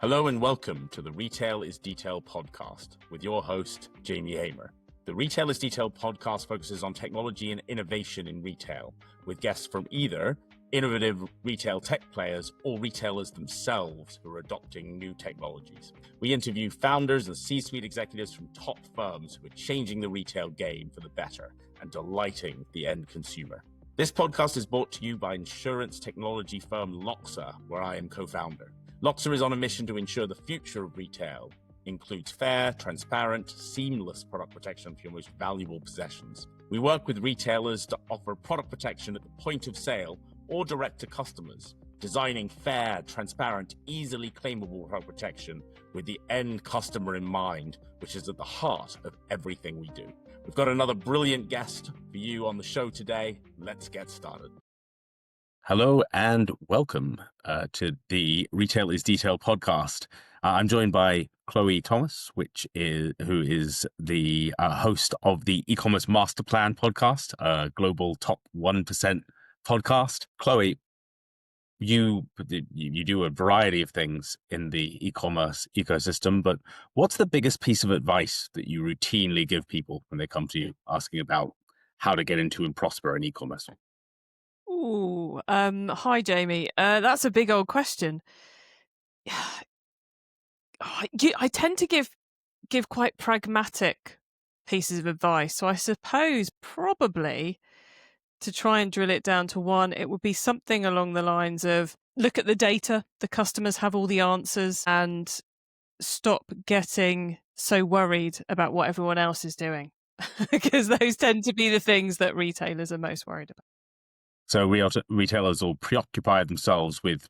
Hello and welcome to the Retail is Detail podcast with your host, Jamie Hamer. The Retail is Detail podcast focuses on technology and innovation in retail, with guests from either innovative retail tech players or retailers themselves who are adopting new technologies. We interview founders and C-suite executives from top firms who are changing the retail game for the better and delighting the end consumer. This podcast is brought to you by insurance technology firm Loxa, where I am co-founder. Loxa is on a mission to ensure the future of retail includes fair, transparent, seamless product protection for your most valuable possessions. We work with retailers to offer product protection at the point of sale or direct to customers, designing fair, transparent, easily claimable product protection with the end customer in mind, which is at the heart of everything we do. We've got another brilliant guest for you on the show today. Let's get started. Hello and welcome to the Retail is Detail podcast. I'm joined by Chloë Thomas, who is the host of the E-Commerce Masterplan podcast, a global top 1% podcast. Chloë, you do a variety of things in the e-commerce ecosystem, but what's the biggest piece of advice that you routinely give people when they come to you asking about how to get into and prosper in e-commerce? Hi, Jamie. That's a big old question. I tend to give quite pragmatic pieces of advice. So I suppose probably to try and drill it down to one, it would be something along the lines of look at the data. The customers have all the answers, and stop getting so worried about what everyone else is doing, because those tend to be the things that retailers are most worried about. So retailers will preoccupy themselves with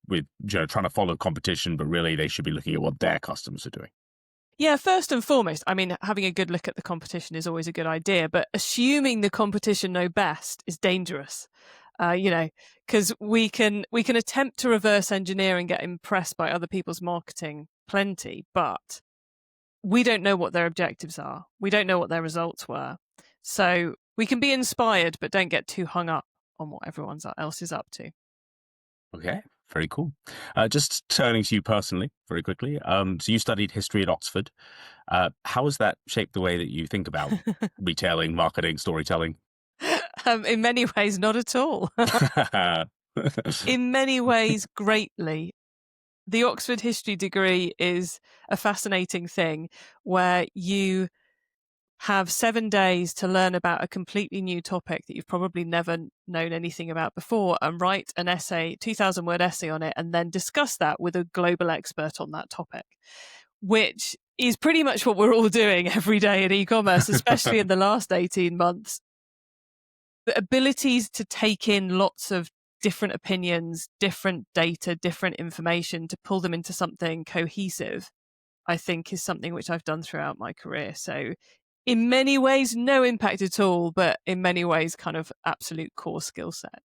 trying to follow competition, but really they should be looking at what their customers are doing. Yeah, first and foremost, I mean, having a good look at the competition is always a good idea, but assuming the competition know best is dangerous, because we can attempt to reverse engineer and get impressed by other people's marketing plenty, but we don't know what their objectives are. We don't know what their results were. So we can be inspired, but don't get too hung up on what everyone else is up to. Okay, very cool. Just turning to you personally, very quickly. So you studied history at Oxford. How has that shaped the way that you think about retailing, marketing, storytelling? In many ways, not at all. In many ways, greatly. The Oxford history degree is a fascinating thing where you have 7 days to learn about a completely new topic that you've probably never known anything about before and write an essay, 2,000-word essay on it, and then discuss that with a global expert on that topic, which is pretty much what we're all doing every day in e-commerce, especially in the last 18 months. The abilities to take in lots of different opinions, different data, different information to pull them into something cohesive, I think is something which I've done throughout my career. So in many ways, no impact at all, but in many ways, kind of absolute core skill set.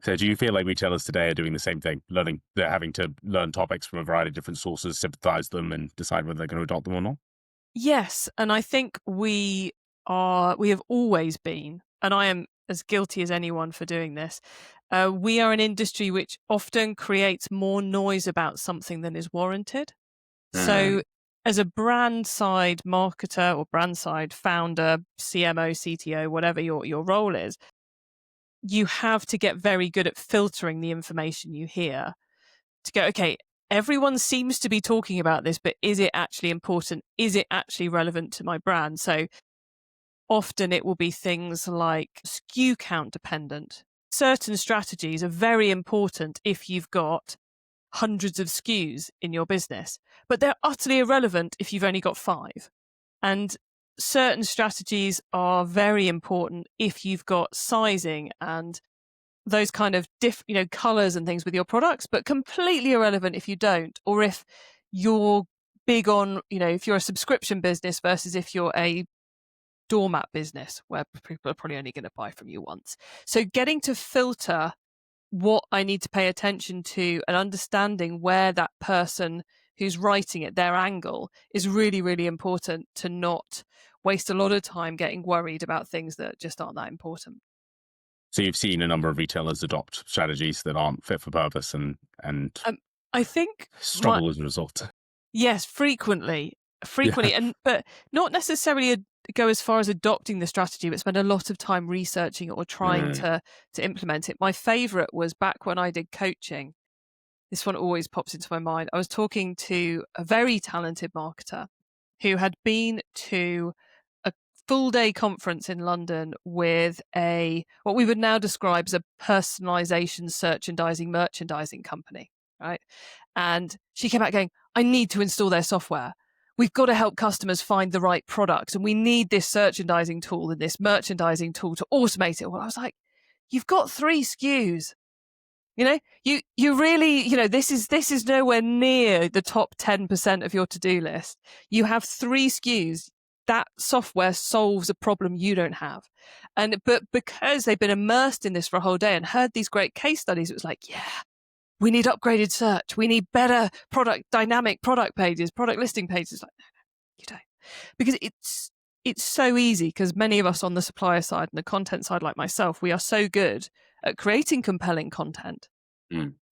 So do you feel like retailers today are doing the same thing, they're having to learn topics from a variety of different sources, synthesize them and decide whether they're going to adopt them or not? Yes. And I think we have always been, and I am as guilty as anyone for doing this, we are an industry which often creates more noise about something than is warranted. So as a brand side marketer or brand side founder, CMO, CTO, whatever your role is, you have to get very good at filtering the information you hear to go, okay, everyone seems to be talking about this, but is it actually important? Is it actually relevant to my brand? So often it will be things like SKU count dependent. Certain strategies are very important if you've got hundreds of SKUs in your business, but they're utterly irrelevant if you've only got 5. And certain strategies are very important if you've got sizing and those kind of colors and things with your products, but completely irrelevant if you don't, or if you're big on, if you're a subscription business versus if you're a doormat business where people are probably only going to buy from you once. So getting to filter what I need to pay attention to and understanding where that person who's writing it, their angle, is really, really important to not waste a lot of time getting worried about things that just aren't that important. So you've seen a number of retailers adopt strategies that aren't fit for purpose and I think struggle as a result. yes, frequently, Yeah. but not necessarily go as far as adopting the strategy, but spend a lot of time researching it or trying to implement it. My favorite was back when I did coaching. This one always pops into my mind. I was talking to a very talented marketer who had been to a full day conference in London with what we would now describe as a personalization merchandising company, right? And she came out going, I need to install their software. We've got to help customers find the right products, and we need this merchandising tool and this merchandising tool to automate it. Well, I was like, you've got 3 SKUs. You really, this is nowhere near the top 10% of your to-do list. You have 3 SKUs. That software solves a problem you don't have. But because they've been immersed in this for a whole day and heard these great case studies, it was like, yeah, we need upgraded search. We need better dynamic product pages, product listing pages. Like, no, you don't. Because it's so easy, because many of us on the supplier side and the content side, like myself, we are so good at creating compelling content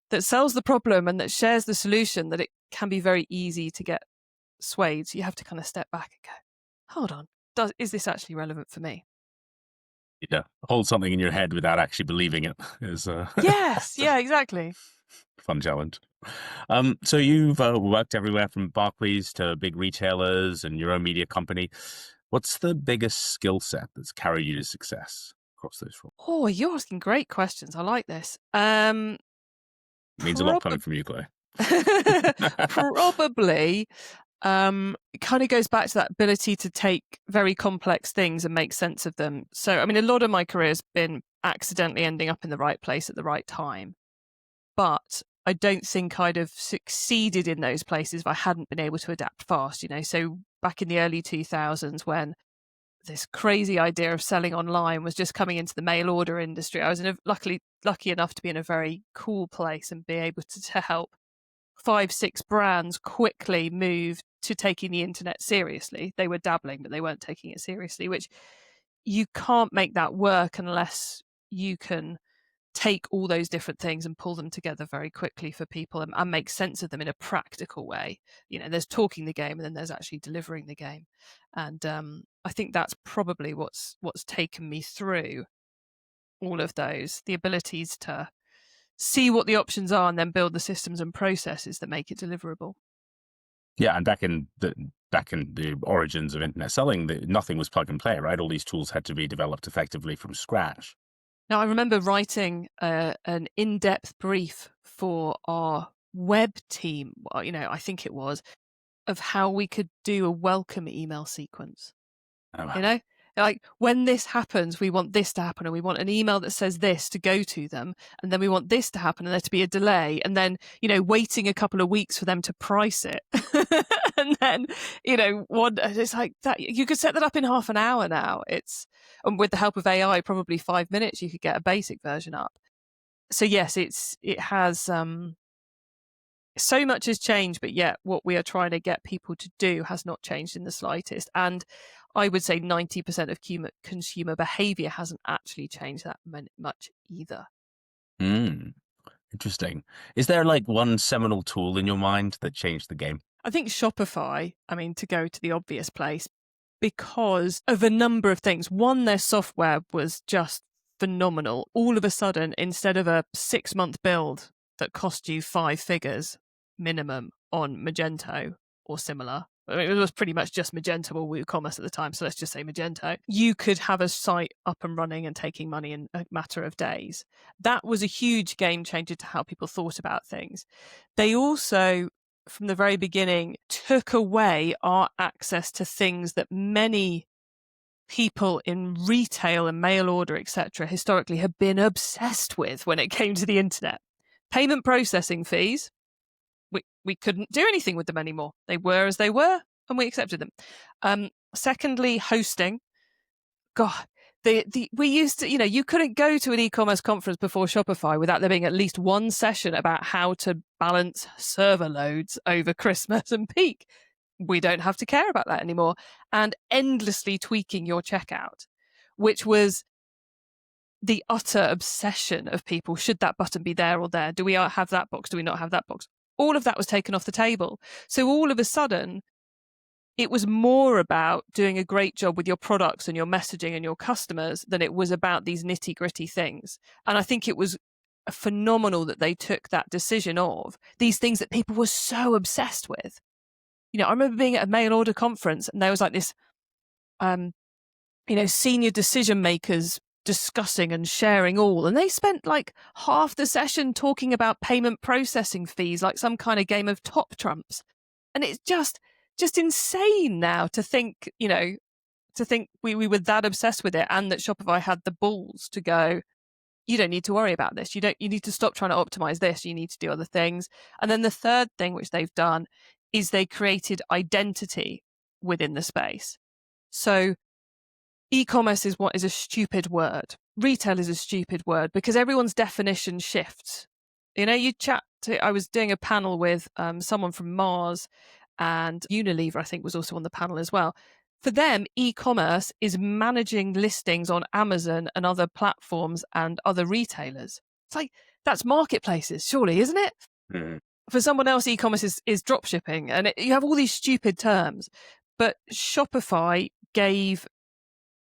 that sells the problem and that shares the solution that it can be very easy to get swayed. So you have to kind of step back and go, hold on, is this actually relevant for me? Hold something in your head without actually believing it is yes, yeah, exactly. Fun challenge. So you've worked everywhere from Barclays to big retailers and your own media company. What's the biggest skill set that's carried you to success across those roles? Oh, you're asking great questions. I like this. Means a lot coming from you, Chloe. Probably. It kind of goes back to that ability to take very complex things and make sense of them. So, I mean, a lot of my career has been accidentally ending up in the right place at the right time. But I don't think I'd have succeeded in those places if I hadn't been able to adapt fast, So back in the early 2000s, when this crazy idea of selling online was just coming into the mail order industry, I was lucky enough to be in a very cool place and be able to help 5-6 brands quickly move to taking the internet seriously. They were dabbling, but they weren't taking it seriously, which you can't make that work unless you can take all those different things and pull them together very quickly for people and make sense of them in a practical way. There's talking the game and then there's actually delivering the game. And I think that's probably what's taken me through all of those, the abilities to see what the options are and then build the systems and processes that make it deliverable. Yeah, and back in the origins of internet selling, nothing was plug and play, right? All these tools had to be developed effectively from scratch. Now, I remember writing an in-depth brief for our web team, I think it was, of how we could do a welcome email sequence. Oh, wow. Like, when this happens, we want this to happen, and we want an email that says this to go to them, and then we want this to happen, and there to be a delay, and then, waiting a couple of weeks for them to price it. And then, it's like that. You could set that up in half an hour now. And with the help of AI, probably 5 minutes, you could get a basic version up. So yes, it has, so much has changed, but yet what we are trying to get people to do has not changed in the slightest. And I would say 90% of consumer behavior hasn't actually changed that much either. Interesting. Is there like one seminal tool in your mind that changed the game? I think Shopify, to go to the obvious place, because of a number of things. One, their software was just phenomenal. All of a sudden, instead of a 6-month build that cost you 5 figures minimum on Magento or similar, it was pretty much just Magento or WooCommerce at the time, so let's just say Magento, you could have a site up and running and taking money in a matter of days. That was a huge game changer to how people thought about things. They also, from the very beginning, took away our access to things that many people in retail and mail order, etc., historically have been obsessed with when it came to the internet. Payment processing fees. We couldn't do anything with them anymore. They were as they were, and we accepted them. Secondly, hosting. God, we used to, you couldn't go to an e-commerce conference before Shopify without there being at least one session about how to balance server loads over Christmas and peak. We don't have to care about that anymore. And endlessly tweaking your checkout, which was the utter obsession of people. Should that button be there or there? Do we have that box? Do we not have that box? all of that was taken off the table. So all of a sudden, it was more about doing a great job with your products and your messaging and your customers than it was about these nitty-gritty things. And I think it was phenomenal that they took that decision of these things that people were so obsessed with. I remember being at a mail order conference and there was like this, senior decision makers discussing and sharing all. And they spent like half the session talking about payment processing fees, like some kind of game of top trumps. And it's just insane now to think, we were that obsessed with it, and that Shopify had the balls to go, you don't need to worry about this. You need to stop trying to optimize this. You need to do other things. And then the third thing which they've done is they created identity within the space. So e-commerce is a stupid word. Retail is a stupid word because everyone's definition shifts. I was doing a panel with someone from Mars, and Unilever, I think, was also on the panel as well. For them, e-commerce is managing listings on Amazon and other platforms and other retailers. It's like, that's marketplaces, surely, isn't it? Mm. For someone else, e-commerce is drop shipping, and you have all these stupid terms. But Shopify gave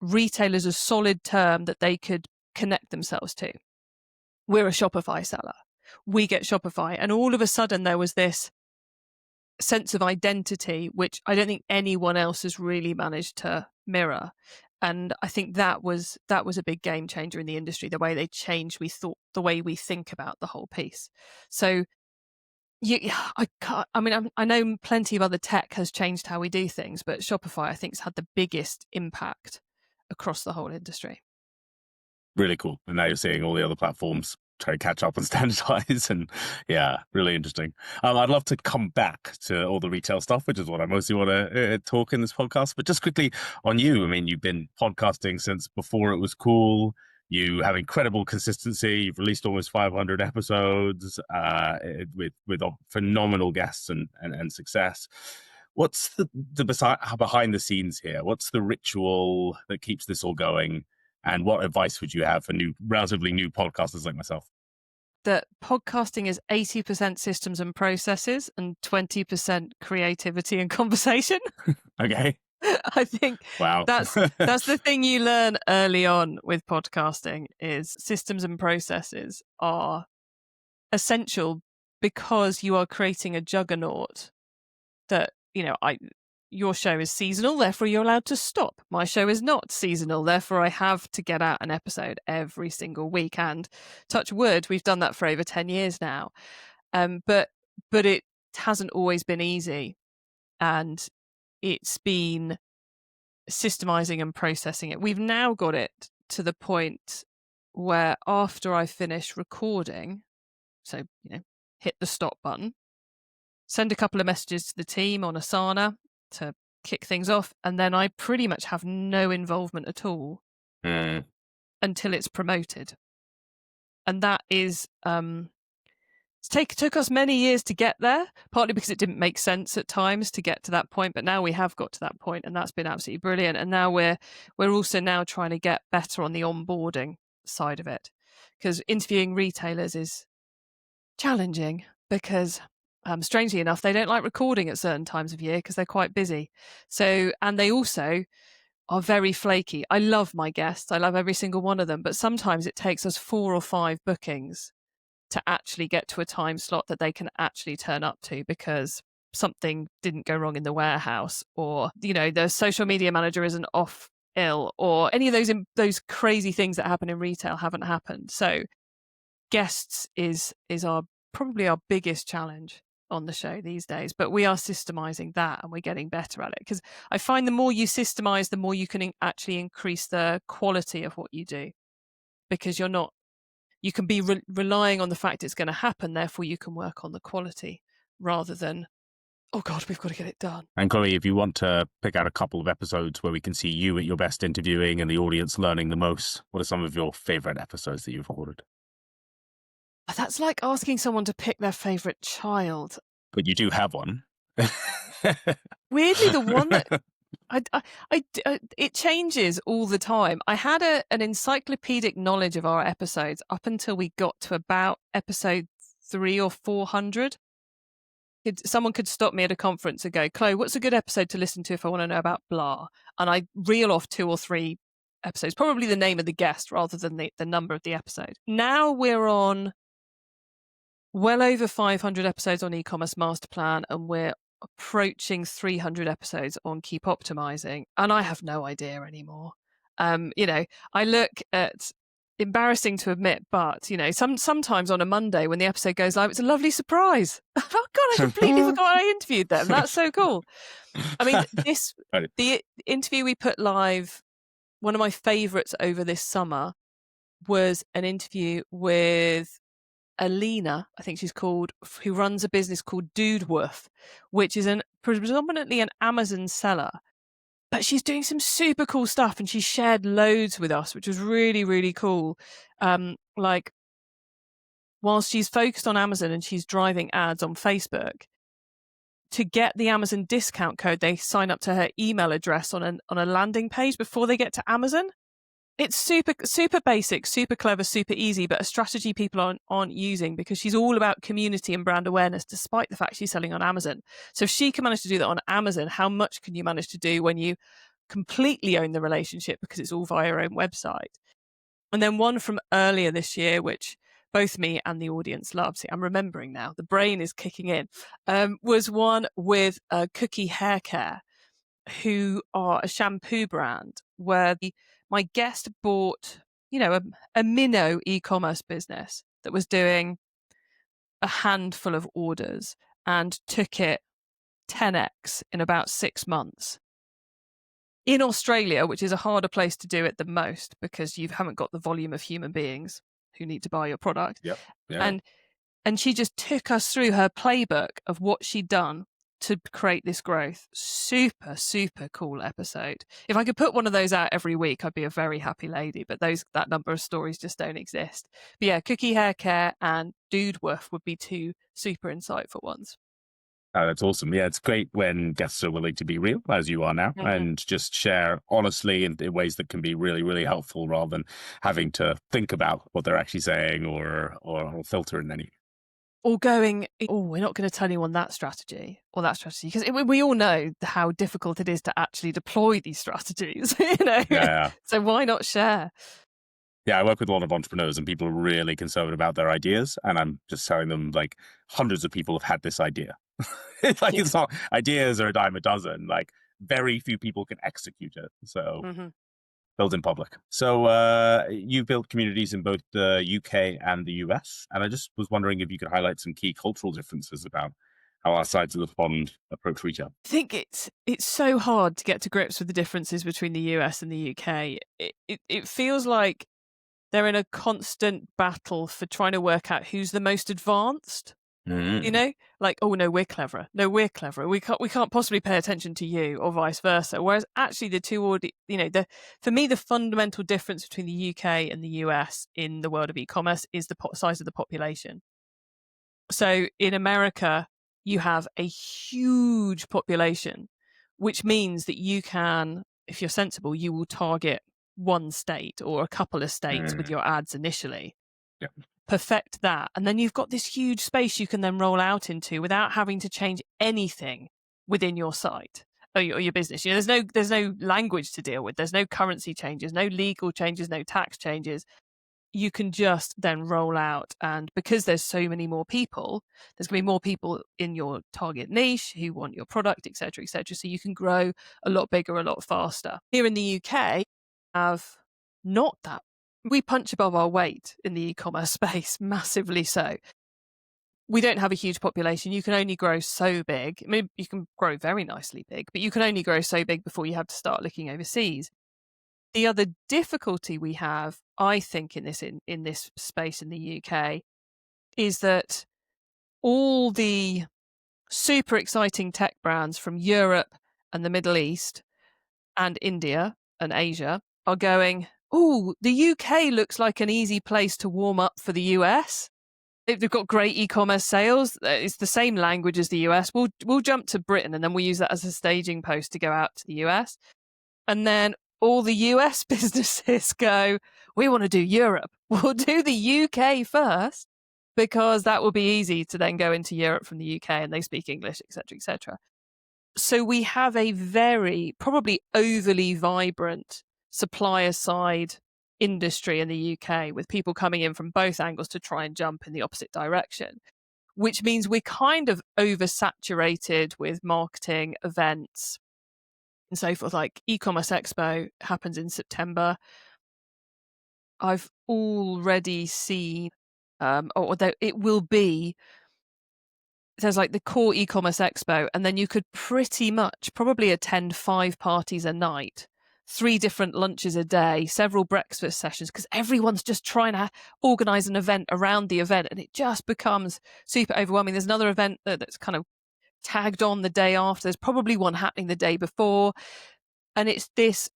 retailers a solid term that they could connect themselves to. We're a Shopify seller. We get Shopify. And all of a sudden, there was this sense of identity, which I don't think anyone else has really managed to mirror. And I think that was a big game changer in the industry, the way they changed the way we think about the whole piece. So I know plenty of other tech has changed how we do things, but Shopify, I think, has had the biggest impact across the whole industry. Really cool. And now you're seeing all the other platforms try to catch up and standardize, and yeah, really interesting. I'd love to come back to all the retail stuff, which is what I mostly want to talk in this podcast. But just quickly on you, I mean, you've been podcasting since before it was cool. You have incredible consistency. You've released almost 500 episodes with phenomenal guests and success. What's the behind the scenes here? What's the ritual that keeps this all going? And what advice would you have for relatively new podcasters like myself? That podcasting is 80% systems and processes and 20% creativity and conversation. Okay. I think wow. that's the thing you learn early on with podcasting is systems and processes are essential because you are creating a juggernaut that, your show is seasonal, therefore you're allowed to stop. My show is not seasonal, therefore I have to get out an episode every single week. And touch wood, we've done that for over 10 years now. But it hasn't always been easy. And it's been systemizing and processing it. We've now got it to the point where after I finish recording, so, hit the stop button, send a couple of messages to the team on Asana to kick things off, and then I pretty much have no involvement at all until it's promoted. And that is took us many years to get there, partly because it didn't make sense at times to get to that point, but now we have got to that point, and that's been absolutely brilliant. And now we're also now trying to get better on the onboarding side of it, because interviewing retailers is challenging because strangely enough, they don't like recording at certain times of year because they're quite busy. So, and they also are very flaky. I love my guests. I love every single one of them. But sometimes it takes us 4 or 5 bookings to actually get to a time slot that they can actually turn up to because something didn't go wrong in the warehouse, or, the social media manager isn't off ill, or any of those crazy things that happen in retail haven't happened. So guests is probably our biggest challenge on the show these days, but we are systemizing that and we're getting better at it, because I find the more you systemize, the more you can actually increase the quality of what you do, because you can be relying on the fact it's going to happen, therefore you can work on the quality rather than, oh God, we've got to get it done. And Chloe, if you want to pick out a couple of episodes where we can see you at your best interviewing and the audience learning the most, what are some of your favorite episodes that you've recorded? That's like asking someone to pick their favorite child. But you do have one. Weirdly, the one that it changes all the time. I had an encyclopedic knowledge of our episodes up until we got to about episode 300 or 400. someone could stop me at a conference and go, Chloe, what's a good episode to listen to if I want to know about blah? And I reel off 2 or 3 episodes, probably the name of the guest rather than the number of the episode. Now we're on well over 500 episodes on E-Commerce Masterplan, and we're approaching 300 episodes on Keep Optimizing, and I have no idea anymore. I look at, embarrassing to admit, but sometimes on a Monday when the episode goes live, it's a lovely surprise. Oh God, I completely forgot I interviewed them. That's so cool. I mean, the interview we put live, one of my favorites over this summer, was an interview with Alina, I think she's called, who runs a business called Dudeworth, which is predominantly an Amazon seller. But she's doing some super cool stuff, and she shared loads with us, which was really, really cool. Like, whilst she's focused on Amazon and she's driving ads on Facebook, to get the Amazon discount code, they sign up to her email address on a landing page before they get to Amazon. It's super, super basic, super clever, super easy, but a strategy people aren't using, because she's all about community and brand awareness, despite the fact she's selling on Amazon. So if she can manage to do that on Amazon, how much can you manage to do when you completely own the relationship because it's all via your own website? And then one from earlier this year, which both me and the audience loved, see, I'm remembering now, the brain is kicking in, was one with Cookie Hair Care, who are a shampoo brand, where my guest bought, a minnow e-commerce business that was doing a handful of orders and took it 10x in about 6 months. In Australia, which is a harder place to do it than most, because you haven't got the volume of human beings who need to buy your product. Yep. Yeah. And she just took us through her playbook of what she'd done to create this growth. Super, super cool episode. If I could put one of those out every week, I'd be a very happy lady, but that number of stories just don't exist. But yeah, Cookie Hair Care and Dudeworth would be 2 super insightful ones. Oh, that's awesome. Yeah, it's great when guests are willing to be real, as you are now, and just share honestly in ways that can be really, really helpful, rather than having to think about what they're actually saying or filter in any. Or going, we're not going to tell anyone that strategy or that strategy, because we all know how difficult it is to actually deploy these strategies, Yeah. So why not share? Yeah, I work with a lot of entrepreneurs, and people are really concerned about their ideas, and I'm just telling them, like, hundreds of people have had this idea. It's not, ideas are a dime a dozen. Like, very few people can execute it. So build in public. So you built communities in both the UK and the US, and I just was wondering if you could highlight some key cultural differences about how our sides of the pond approach retail. I think it's so hard to get to grips with the differences between the US and the UK. It feels like they're in a constant battle for trying to work out who's the most advanced. Like, oh no, we're cleverer. No, we're cleverer. We can't possibly pay attention to you, or vice versa. Whereas actually the two, for me, the fundamental difference between the UK and the US in the world of e-commerce is the size of the population. So in America, you have a huge population, which means that you can, if you're sensible, you will target one state or a couple of states with your ads initially. Yep. Perfect that, and then you've got this huge space you can then roll out into without having to change anything within your site or your business. There's no language to deal with. There's no currency changes, no legal changes, no tax changes. You can just then roll out, and because there's so many more people, there's going to be more people in your target niche who want your product, etc., etc. So you can grow a lot bigger, a lot faster. Here in the UK, have not that. We punch above our weight in the e-commerce space, massively so. We don't have a huge population. You can only grow so big. I mean, you can grow very nicely big, but you can only grow so big before you have to start looking overseas. The other difficulty we have, I think, in this space in the UK, is that all the super exciting tech brands from Europe and the Middle East and India and Asia are going, oh, the UK looks like an easy place to warm up for the US. They've got great e-commerce sales. It's the same language as the US. We'll jump to Britain, and then we'll use that as a staging post to go out to the US. And then all the US businesses go, we want to do Europe. We'll do the UK first, because that will be easy to then go into Europe from the UK and they speak English, etc., etc. So we have a very probably overly vibrant supplier side industry in the UK with people coming in from both angles to try and jump in the opposite direction, which means we're kind of oversaturated with marketing events and so forth. Like E-Commerce Expo happens in September. I've already seen, or it will be, there's like the core E-Commerce Expo, and then you could pretty much probably attend 5 parties a night, 3 different lunches a day, several breakfast sessions, because everyone's just trying to organize an event around the event, and it just becomes super overwhelming. There's another event that's kind of tagged on the day after. There's probably one happening the day before, and it's this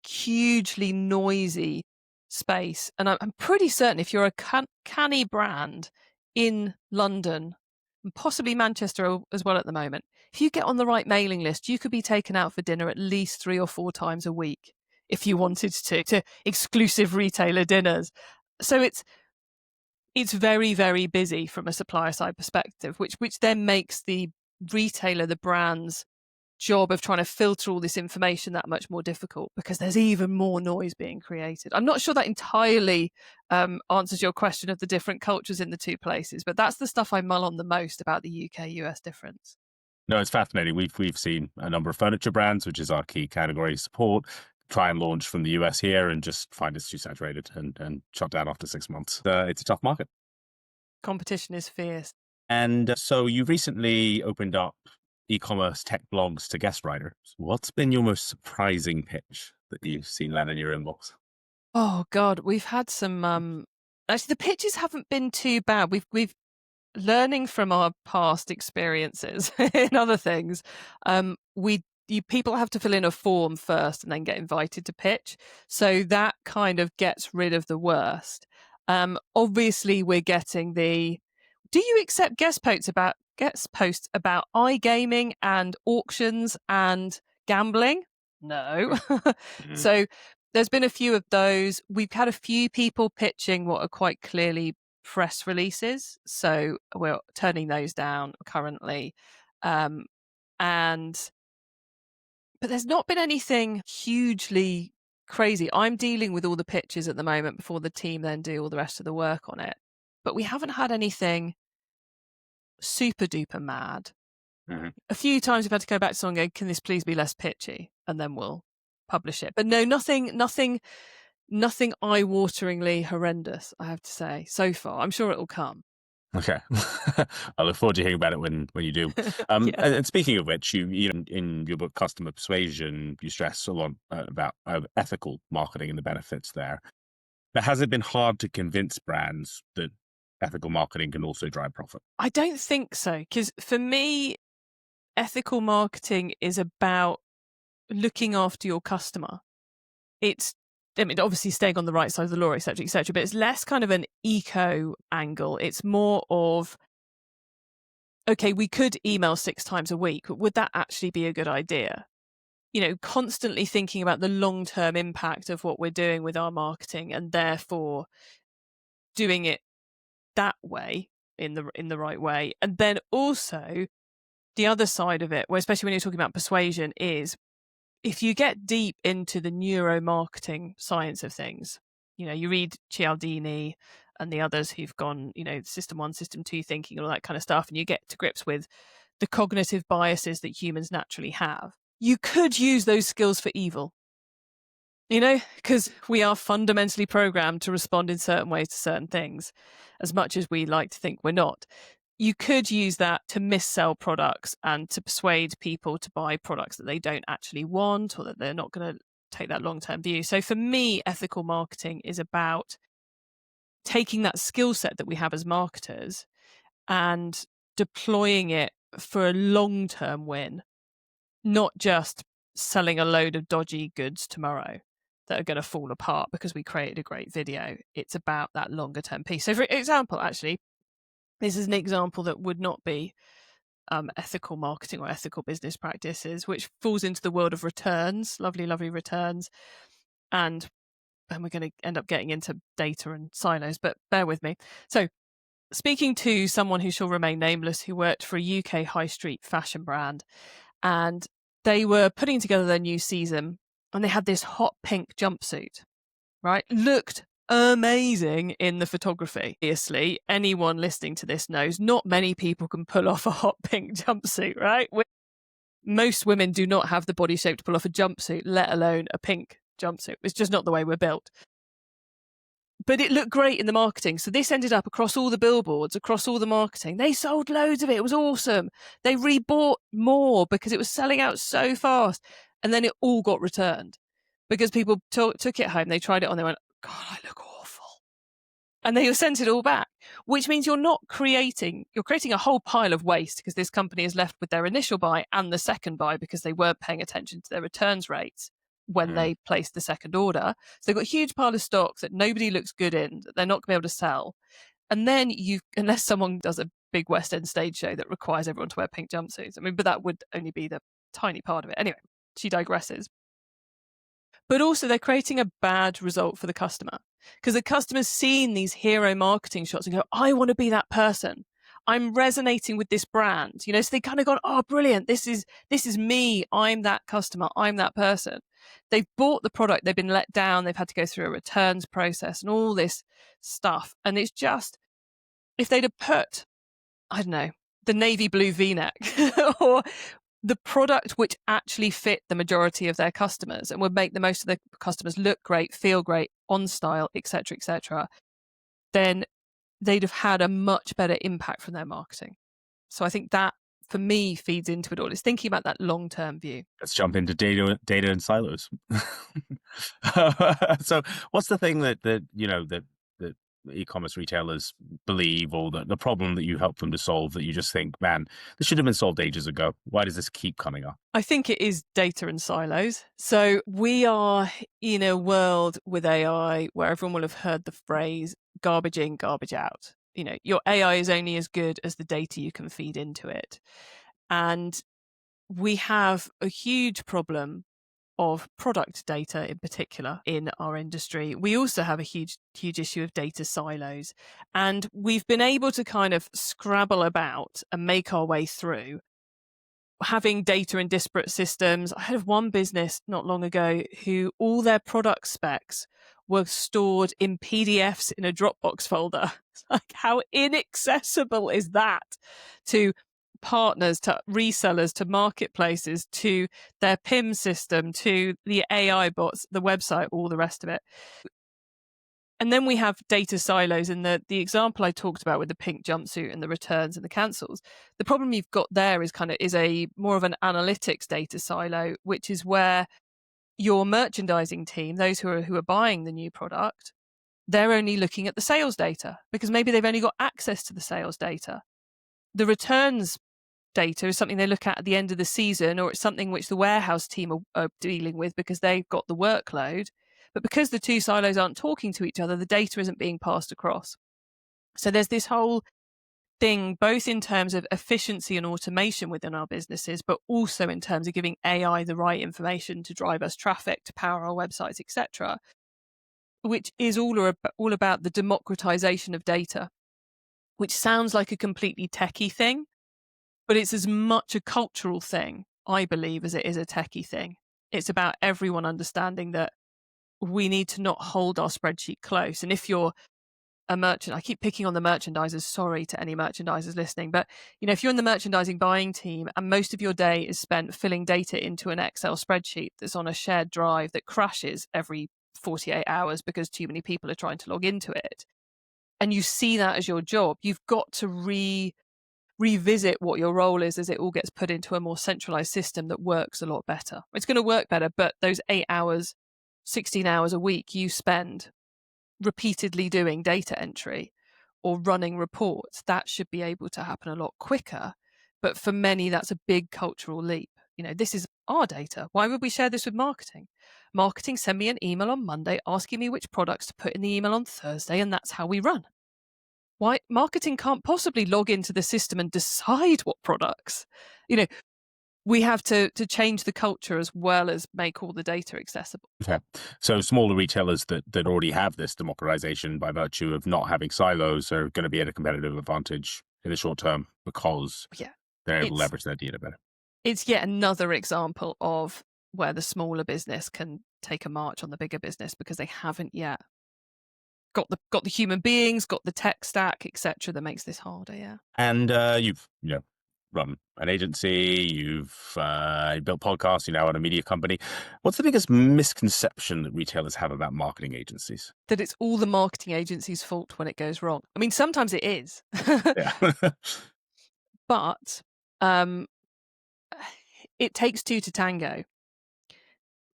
hugely noisy space. And I'm pretty certain if you're a canny brand in London and possibly Manchester as well at the moment, if you get on the right mailing list, you could be taken out for dinner at least 3 or 4 times a week if you wanted to exclusive retailer dinners. So it's very, very busy from a supplier side perspective, which then makes the retailer, the brand's job of trying to filter all this information that much more difficult, because there's even more noise being created. I'm not sure that entirely answers your question of the different cultures in the 2 places, but that's the stuff I mull on the most about the UK-US difference. No, it's fascinating. We've seen a number of furniture brands, which is our key category support, try and launch from the US here and just find it's too saturated and shut down after 6 months. It's a tough market. Competition is fierce. And so you recently opened up e-commerce tech blogs to guest writers. What's been your most surprising pitch that you've seen land in your inbox? Oh God, we've had some. Actually, the pitches haven't been too bad. We've learning from our past experiences in other things. People have to fill in a form first and then get invited to pitch. So that kind of gets rid of the worst. Obviously, we're getting the. Do you accept guest posts about iGaming and auctions and gambling? No. So there's been a few of those. We've had a few people pitching what are quite clearly press releases, so we're turning those down currently. But there's not been anything hugely crazy. I'm dealing with all the pitches at the moment before the team then do all the rest of the work on it. But we haven't had anything super duper mad. A few times we've had to go back to someone and go, can this please be less pitchy? And then we'll publish it. But no, nothing eye-wateringly horrendous, I have to say, so far. I'm sure it will come. Okay. I look forward to hearing about it when you do. And speaking of which, you in your book, Customer Persuasion, you stress a lot about ethical marketing and the benefits there. But has it been hard to convince brands that ethical marketing can also drive profit? I don't think so, because for me, ethical marketing is about looking after your customer. Obviously staying on the right side of the law, etc., etc., but it's less kind of an eco angle. It's more of, okay, we could email 6 times a week, but would that actually be a good idea? Constantly thinking about the long-term impact of what we're doing with our marketing, and therefore doing it that way in the right way. And then also the other side of it, where especially when you're talking about persuasion, is if you get deep into the neuromarketing science of things, you read Cialdini and the others who've gone, system 1, system 2 thinking, all that kind of stuff, and you get to grips with the cognitive biases that humans naturally have. You could use those skills for evil, because we are fundamentally programmed to respond in certain ways to certain things, as much as we like to think we're not. You could use that to missell products and to persuade people to buy products that they don't actually want, or that they're not going to take that long-term view. So for me, ethical marketing is about taking that skill set that we have as marketers and deploying it for a long-term win, not just selling a load of dodgy goods tomorrow that are going to fall apart because we created a great video. It's about that longer-term piece. So for example, actually, this is an example that would not be ethical marketing or ethical business practices, which falls into the world of returns, lovely, lovely returns. And we're going to end up getting into data and silos, but bear with me. So speaking to someone who shall remain nameless, who worked for a UK high street fashion brand, and they were putting together their new season, and they had this hot pink jumpsuit, right? Looked amazing in the photography. Obviously, anyone listening to this knows not many people can pull off a hot pink jumpsuit, right? Most women do not have the body shape to pull off a jumpsuit, let alone a pink jumpsuit. It's just not the way we're built. But it looked great in the marketing. So this ended up across all the billboards, across all the marketing. They sold loads of it. It was awesome. They rebought more because it was selling out so fast. And then it all got returned because people took it home. They tried it on. They went, God, I look awful. And they sent it all back, which means you're creating a whole pile of waste because this company is left with their initial buy and the second buy because they weren't paying attention to their returns rates when they placed the second order. So they've got a huge pile of stocks that nobody looks good in, that they're not going to be able to sell. And then unless someone does a big West End stage show that requires everyone to wear pink jumpsuits, I mean, but that would only be the tiny part of it. Anyway, she digresses. But also they're creating a bad result for the customer because the customer's seeing these hero marketing shots and go, I want to be that person. I'm resonating with this brand, so they kind of gone, oh, brilliant. This is me. I'm that customer. I'm that person. They've bought the product. They've been let down. They've had to go through a returns process and all this stuff. And it's just, if they'd have put, I don't know, the navy blue V-neck or the product which actually fit the majority of their customers and would make the most of the customers look great, feel great, on style, etc., then they'd have had a much better impact from their marketing. So I think that, for me, feeds into it all. It's thinking about that long-term view. Let's jump into data and silos. So what's the thing that e-commerce retailers believe, or the problem that you help them to solve, that you just think, man, this should have been solved ages ago? Why does this keep coming up? I think it is data and silos. So we are in a world with AI where everyone will have heard the phrase garbage in, garbage out. Your AI is only as good as the data you can feed into it. And we have a huge problem of product data in particular in our industry. We also have a huge issue of data silos. And we've been able to kind of scrabble about and make our way through having data in disparate systems. I heard of one business not long ago who all their product specs were stored in PDFs in a Dropbox folder. Like, how inaccessible is that to partners, to resellers, to marketplaces, to their PIM system, to the AI bots, the website, all the rest of it. And then we have data silos. And the example I talked about with the pink jumpsuit and the returns and the cancels, the problem you've got there is a more of an analytics data silo, which is where your merchandising team, those who are buying the new product, they're only looking at the sales data because maybe they've only got access to the sales data. The returns data is something they look at the end of the season, or it's something which the warehouse team are dealing with because they've got the workload. But because the two silos aren't talking to each other, the data isn't being passed across. So there's this whole thing, both in terms of efficiency and automation within our businesses, but also in terms of giving AI the right information to drive us traffic, to power our websites, etc., which is all about the democratization of data, which sounds like a completely techie thing, but it's as much a cultural thing, I believe, as it is a techie thing. It's about everyone understanding that we need to not hold our spreadsheet close. And if you're a merchant, I keep picking on the merchandisers, sorry to any merchandisers listening, but if you're in the merchandising buying team and most of your day is spent filling data into an Excel spreadsheet that's on a shared drive that crashes every 48 hours because too many people are trying to log into it, and you see that as your job, you've got to revisit what your role is as it all gets put into a more centralized system that works a lot better. It's going to work better, but those 8 hours, 16 hours a week you spend repeatedly doing data entry or running reports, that should be able to happen a lot quicker. But for many, that's a big cultural leap. This is our data. Why would we share this with marketing? Marketing send me an email on Monday asking me which products to put in the email on Thursday, and that's how we run. Why? Marketing can't possibly log into the system and decide what products. we have to change the culture as well as make all the data accessible. Okay. So smaller retailers that already have this democratization by virtue of not having silos are going to be at a competitive advantage in the short term because they're able to leverage their data better. It's yet another example of where the smaller business can take a march on the bigger business because they haven't yet got the human beings, got the tech stack, etc. that makes this harder. Yeah. And you've run an agency, you've built podcasts, you now own a media company. What's the biggest misconception that retailers have about marketing agencies? That it's all the marketing agency's fault when it goes wrong. I mean, sometimes it is. Yeah. But it takes two to tango.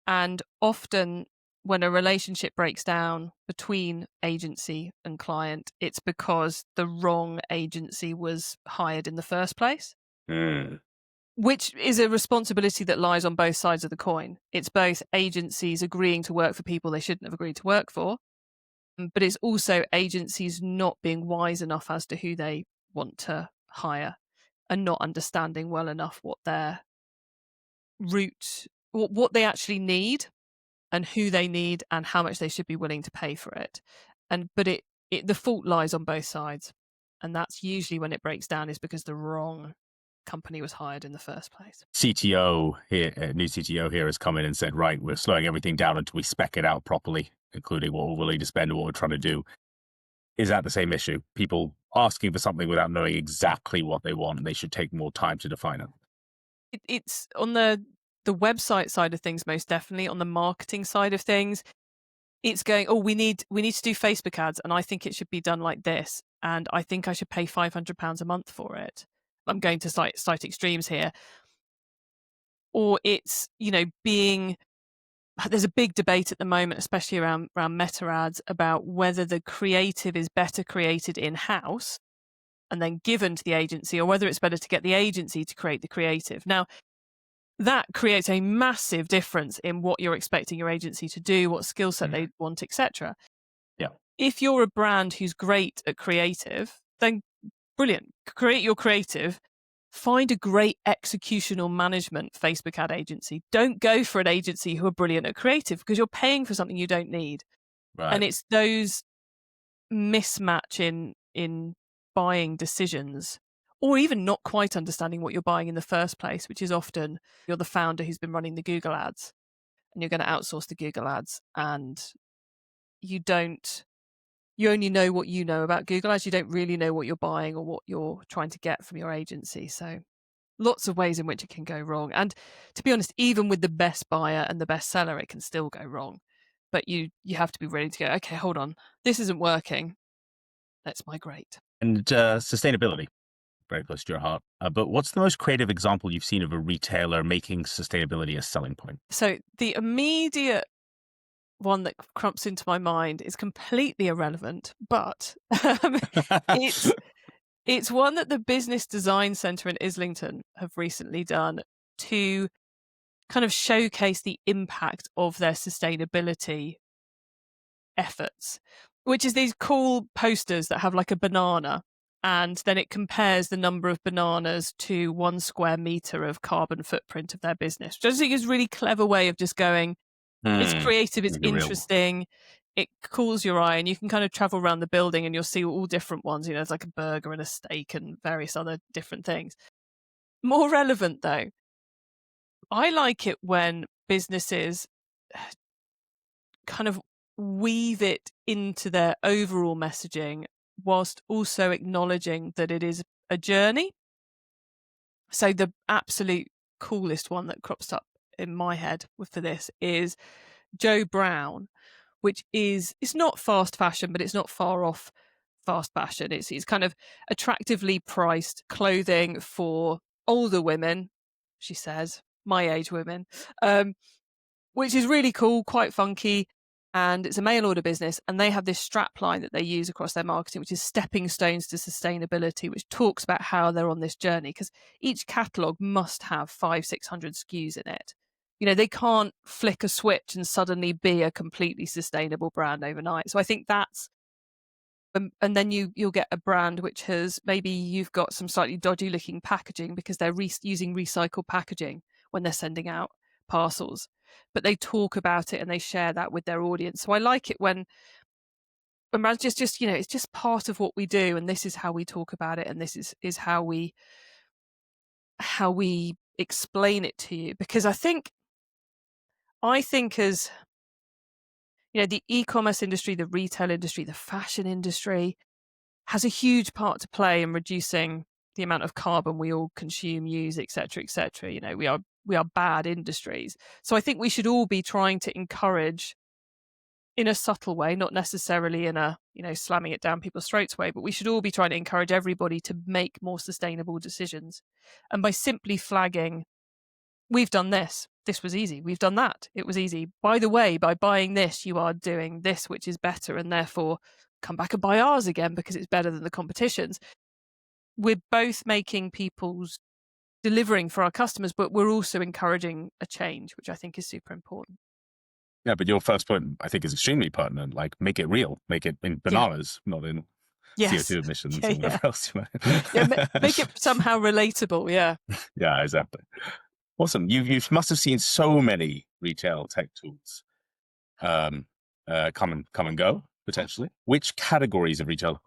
And often when a relationship breaks down between agency and client, it's because the wrong agency was hired in the first place. Which is a responsibility that lies on both sides of the coin. It's both agencies agreeing to work for people they shouldn't have agreed to work for, but it's also agencies not being wise enough as to who they want to hire and not understanding well enough what their route, what they actually need and who they need and how much they should be willing to pay for it. But the fault lies on both sides. And that's usually when it breaks down is because the wrong company was hired in the first place. CTO here, new CTO here has come in and said, right, we're slowing everything down until we spec it out properly, including what we're willing to spend and what we're trying to do. Is that the same issue? People asking for something without knowing exactly what they want, and they should take more time to define it. It's on the website side of things, most definitely. On the marketing side of things, it's going, we need to do Facebook ads, and I think it should be done like this, and I think I should pay £500 a month for it. I'm going to slight extremes here. Or it's, there's a big debate at the moment, especially around meta ads, about whether the creative is better created in-house and then given to the agency, or whether it's better to get the agency to create the creative. Now, that creates a massive difference in what you're expecting your agency to do, what skill set they want, etc. Yeah. If you're a brand who's great at creative, then brilliant. Create your creative. Find a great executional management Facebook ad agency. Don't go for an agency who are brilliant at creative because you're paying for something you don't need. Right. And it's those mismatch in buying decisions, or even not quite understanding what you're buying in the first place, which is often you're the founder who's been running the Google ads and you're going to outsource the Google ads, and you only know what you know about Google ads. You don't really know what you're buying or what you're trying to get from your agency. So lots of ways in which it can go wrong. And to be honest, even with the best buyer and the best seller, it can still go wrong. But you have to be ready to go, okay, hold on, this isn't working. Let's migrate. And sustainability, very close to your heart. But what's the most creative example you've seen of a retailer making sustainability a selling point? So the immediate one that crumps into my mind is completely irrelevant, but it's one that the Business Design Centre in Islington have recently done to kind of showcase the impact of their sustainability efforts, which is these cool posters that have like a banana, and then it compares the number of bananas to 1 square meter of carbon footprint of their business, which I think is a really clever way of just going, it's creative, it's interesting, it cools your eye, and you can kind of travel around the building and you'll see all different ones. There's like a burger and a steak and various other different things. More relevant though, I like it when businesses kind of weave it into their overall messaging whilst also acknowledging that it is a journey. So the absolute coolest one that crops up in my head for this is Joe Brown, which it's not fast fashion, but it's not far off fast fashion. It's kind of attractively priced clothing for older women, she says, my age women, which is really cool, quite funky. And it's a mail order business, and they have this strap line that they use across their marketing, which is stepping stones to sustainability, which talks about how they're on this journey, because each catalogue must have 500-600 SKUs in it. They can't flick a switch and suddenly be a completely sustainable brand overnight. So I think that's And then you'll get a brand which has, maybe you've got some slightly dodgy looking packaging because they're using recycled packaging when they're sending out parcels, but they talk about it and they share that with their audience. So I like it when brands just it's just part of what we do, and this is how we talk about it, and this is how we explain it to you. Because I think as the e-commerce industry, the retail industry, the fashion industry has a huge part to play in reducing the amount of carbon we all consume, use, etc., etc. We are bad industries. So I think we should all be trying to encourage, in a subtle way, not necessarily in a slamming it down people's throats way, but we should all be trying to encourage everybody to make more sustainable decisions. And by simply flagging, we've done this was easy, we've done that, it was easy, by the way, by buying this you are doing this which is better, and therefore come back and buy ours again because it's better than the competition's. We're both making people's delivering for our customers, but we're also encouraging a change, which I think is super important. Yeah, but your first point, I think, is extremely pertinent. Like, make it real, make it in bananas, not in CO2 emissions or whatever else. Make it somehow relatable. Yeah. Yeah, exactly. Awesome. You must have seen so many retail tech tools come and go, potentially. Which categories of retail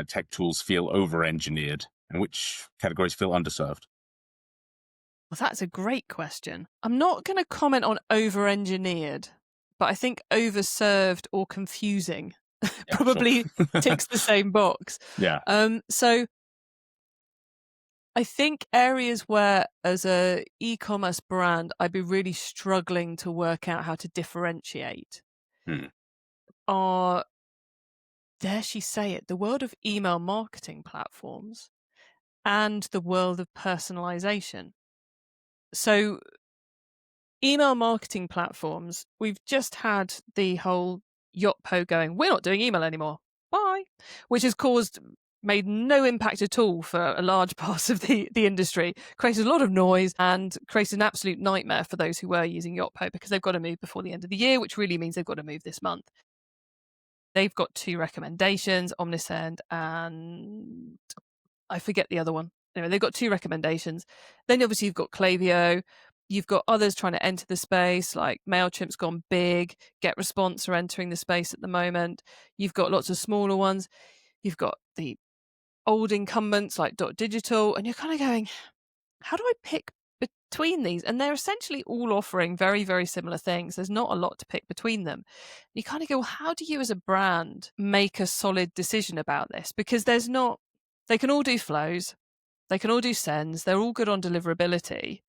tech tools feel over-engineered, and which categories feel underserved? Well, that's a great question. I'm not going to comment on over-engineered, but I think overserved or confusing probably ticks the same box. Yeah. So I think areas where, as a e-commerce brand, I'd be really struggling to work out how to differentiate are, dare she say it, the world of email marketing platforms and the world of personalization. So email marketing platforms, we've just had the whole Yotpo going, we're not doing email anymore, bye, which has made no impact at all for a large part of the industry, created a lot of noise and created an absolute nightmare for those who were using Yotpo, because they've got to move before the end of the year, which really means they've got to move this month. They've got 2 recommendations, Omnisend and I forget the other one. Anyway, they've got 2 recommendations. Then obviously you've got Klaviyo. You've got others trying to enter the space, like MailChimp's gone big. GetResponse are entering the space at the moment. You've got lots of smaller ones. You've got the old incumbents like Digital, and you're kind of going, how do I pick between these? And they're essentially all offering very, very similar things. There's not a lot to pick between them. You kind of go, well, how do you as a brand make a solid decision about this? Because they can all do flows. They can all do sends. They're all good on deliverability.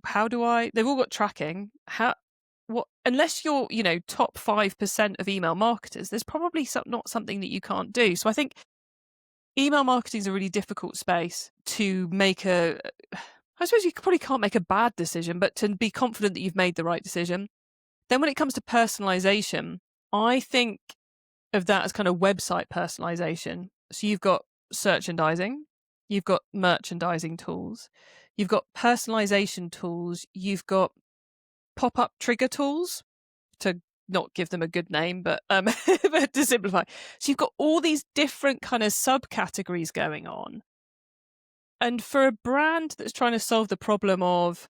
They've all got tracking. Unless you're, top 5% of email marketers, there's probably not something that you can't do. So I think email marketing is a really difficult space to make I suppose you probably can't make a bad decision, but to be confident that you've made the right decision. Then when it comes to personalization, I think of that as kind of website personalization. So you've got searchandising, you've got merchandising tools, you've got personalization tools, you've got pop-up trigger tools, to not give them a good name, but to simplify. So you've got all these different kind of subcategories going on. And for a brand that's trying to solve the problem of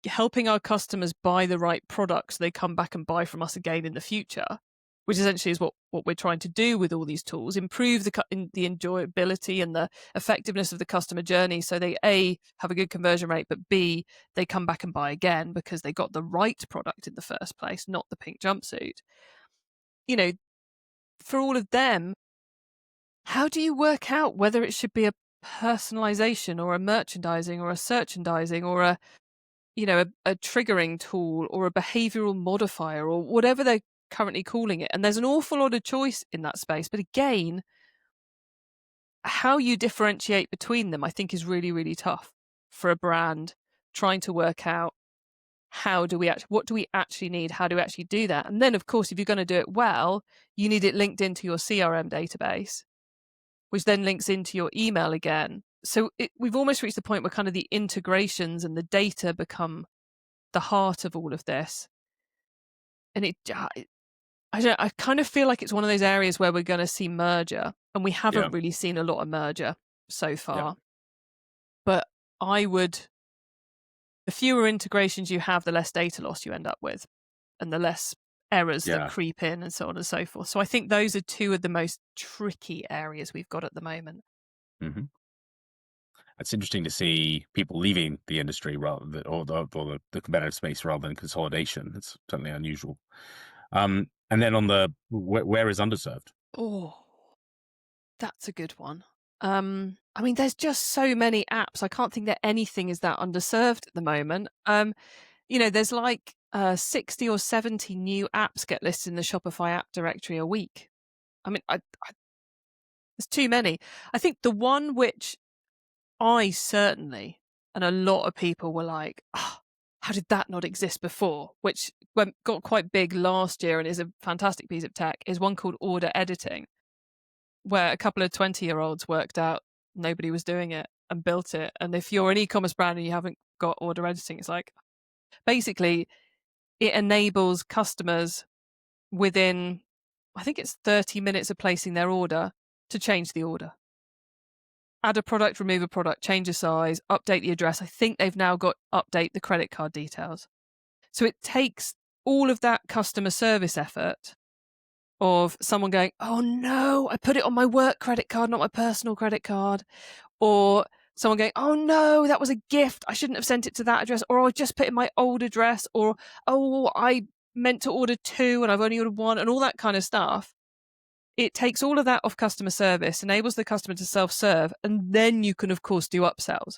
helping our customers buy the right products so they come back and buy from us again in the future, which essentially is what we're trying to do with all these tools, improve the enjoyability and the effectiveness of the customer journey so they, A, have a good conversion rate, but B, they come back and buy again because they got the right product in the first place, not the pink jumpsuit. For all of them, how do you work out whether it should be a personalization or a merchandising or a searchandising or a triggering tool or a behavioral modifier or whatever they're currently calling it? And there's an awful lot of choice in that space, but again, how you differentiate between them I think is really, really tough for a brand trying to work out what do we actually need, how do we actually do that. And then of course, if you're going to do it well, you need it linked into your CRM database, which then links into your email again. So we've almost reached the point where kind of the integrations and the data become the heart of all of this. And I kind of feel like it's one of those areas where we're going to see merger, and we Yeah. haven't really seen a lot of merger so Yeah. far. But the fewer integrations you have, the less data loss you end up with, and the less errors that Yeah. creep in, and so on and so forth. So I think those are two of the most tricky areas we've got at the moment. hmm It's interesting to see people leaving the industry or the competitive space rather than consolidation. It's certainly unusual. And then on where is underserved? Oh, that's a good one. I mean, there's just so many apps. I can't think that anything is that underserved at the moment. There's like 60 or 70 new apps get listed in the Shopify app directory a week. I mean, there's too many. I think the one which I certainly, and a lot of people were like, oh, how did that not exist before? Which got quite big last year and is a fantastic piece of tech, is one called order editing, where a couple of 20-year-olds worked out nobody was doing it and built it. And if you're an e-commerce brand and you haven't got order editing, it's like, basically it enables customers within, I think it's 30 minutes of placing their order, to change the order. Add a product, remove a product, change a size, update the address. I think they've now got update the credit card details. So it takes all of that customer service effort of someone going, oh no, I put it on my work credit card, not my personal credit card. Or someone going, oh no, that was a gift, I shouldn't have sent it to that address. Or I just put in my old address. Or, oh, I meant to order 2 and I've only ordered 1, and all that kind of stuff. It takes all of that off customer service, enables the customer to self-serve, and then you can, of course, do upsells.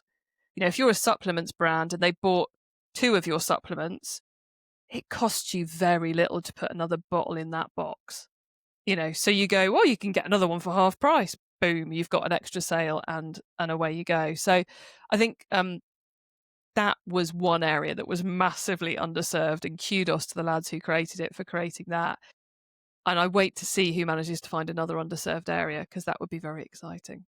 If you're a supplements brand and they bought 2 of your supplements, it costs you very little to put another bottle in that box. So you go, well, you can get another one for half price. Boom, you've got an extra sale, and away you go. So I think that was one area that was massively underserved, and kudos to the lads who created it for creating that. And I wait to see who manages to find another underserved area, because that would be very exciting.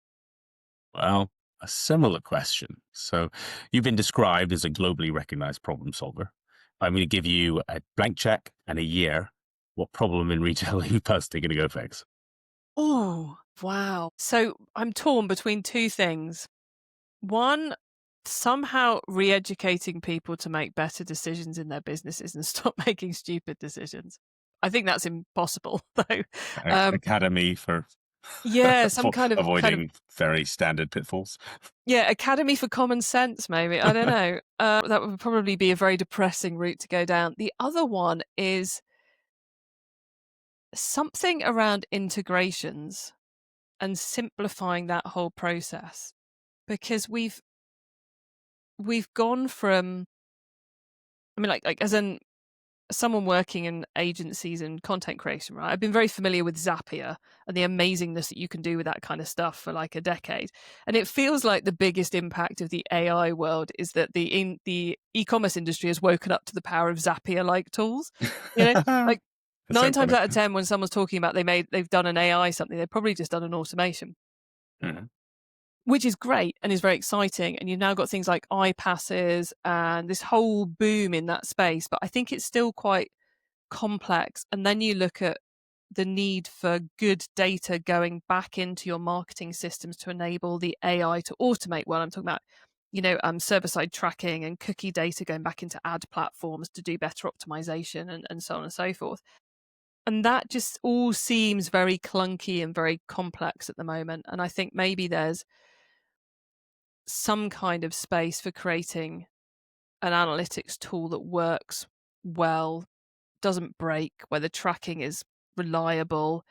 Well, a similar question. So you've been described as a globally recognized problem solver. I'm going to give you a blank check and a year. What problem in retail are you personally going to go fix? Oh, wow. So I'm torn between 2 things. One, somehow re-educating people to make better decisions in their businesses and stop making stupid decisions. I think that's impossible, though. Academy for Yeah, some for kind of avoiding very standard pitfalls. yeah, Academy for Common Sense, maybe. I don't know. That would probably be a very depressing route to go down. The other one is something around integrations and simplifying that whole process, because we've gone from, I mean, like as someone working in agencies and content creation, right? I've been very familiar with Zapier and the amazingness that you can do with that kind of stuff for like a decade. And it feels like the biggest impact of the AI world is that the e-commerce industry has woken up to the power of Zapier-like tools. Like That's so 9 times funny. out of 10, when someone's talking about they've done an AI something, they've probably just done an automation. Mhm. Which is great and is very exciting. And you've now got things like iPasses and this whole boom in that space. But I think it's still quite complex. And then you look at the need for good data going back into your marketing systems to enable the AI to automate well. I'm talking about, server-side tracking and cookie data going back into ad platforms to do better optimization, and so on and so forth. And that just all seems very clunky and very complex at the moment. And I think maybe there's some kind of space for creating an analytics tool that works well, doesn't break, where the tracking is reliable.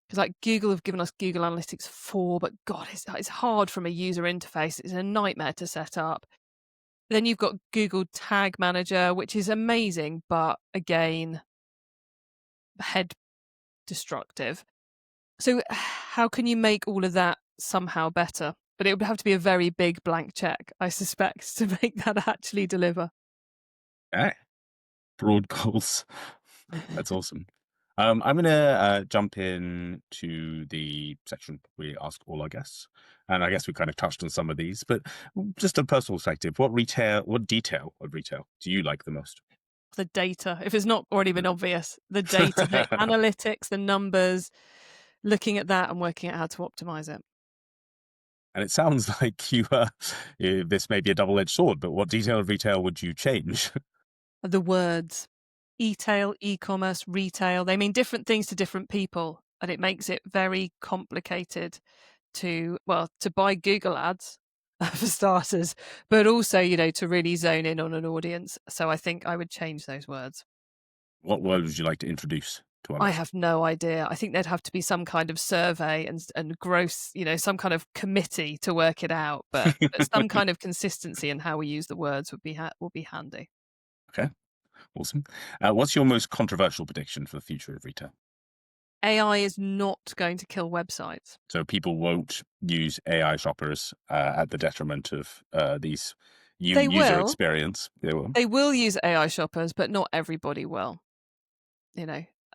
Because like Google have given us Google Analytics 4, but God, it's hard from a user interface. It's a nightmare to set up. Then you've got Google Tag Manager, which is amazing, but again, head destructive. So how can you make all of that somehow better? But it would have to be a very big blank check, I suspect, to make that actually deliver. Okay. Broad goals. That's awesome. I'm going to jump in to the section we ask all our guests. And I guess we kind of touched on some of these, but just a personal perspective, what detail of retail do you like the most? The data, if it's not already been obvious, the data, the analytics, the numbers, looking at that and working out how to optimize it. And it sounds like this may be a double-edged sword, but what detail of retail would you change? The words e-tail, e-commerce, retail, they mean different things to different people. And it makes it very complicated to buy Google ads for starters, but also, to really zone in on an audience. So I think I would change those words. What word would you like to introduce to our I listeners? have no idea. I think there'd have to be some kind of survey and gross, some kind of committee to work it out. But some kind of consistency in how we use the words would be handy. Okay, awesome. What's your most controversial prediction for the future of retail? AI is not going to kill websites. So people won't use AI shoppers at the detriment of these user experience. They will. They will use AI shoppers, but not everybody will.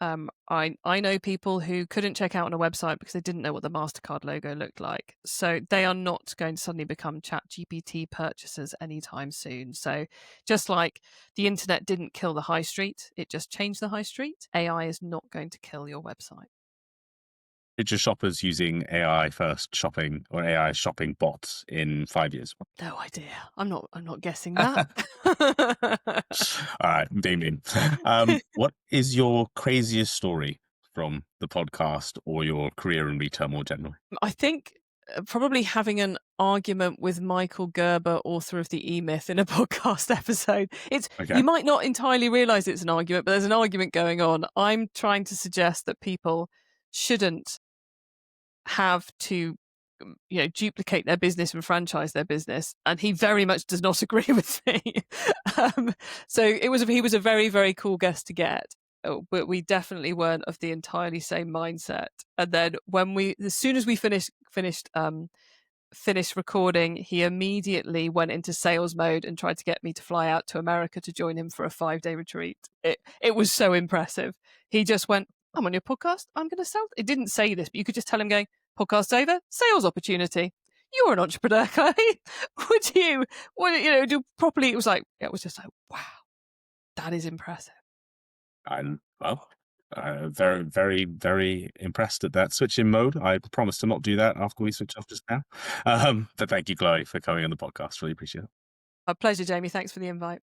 I know people who couldn't check out on a website because they didn't know what the MasterCard logo looked like. So they are not going to suddenly become ChatGPT purchasers anytime soon. So just like the internet didn't kill the high street, it just changed the high street. AI is not going to kill your website. Picture shoppers using AI first shopping or AI shopping bots in 5 years. No idea. I'm not guessing that. All right, Damien. What is your craziest story from the podcast or your career in retail more generally? I think probably having an argument with Michael Gerber, author of the E-Myth, in a podcast episode. Okay. You might not entirely realize it's an argument, but there's an argument going on. I'm trying to suggest that people shouldn't have to duplicate their business and franchise their business, and he very much does not agree with me. So he was a very, very cool guest to get, but we definitely weren't of the entirely same mindset. And then as soon as we finished recording, he immediately went into sales mode and tried to get me to fly out to America to join him for a 5-day retreat. It was so impressive. He just went, "I'm on your podcast. I'm going to sell." It didn't say this, but you could just tell him going, "Podcast's over, sales opportunity. You're an entrepreneur, Chloë. Do properly?" It was just like, wow, that is impressive. I'm very, very, very impressed at that switch in mode. I promise to not do that after we switch off just now. But thank you, Chloë, for coming on the podcast. Really appreciate it. A pleasure, Jamie. Thanks for the invite.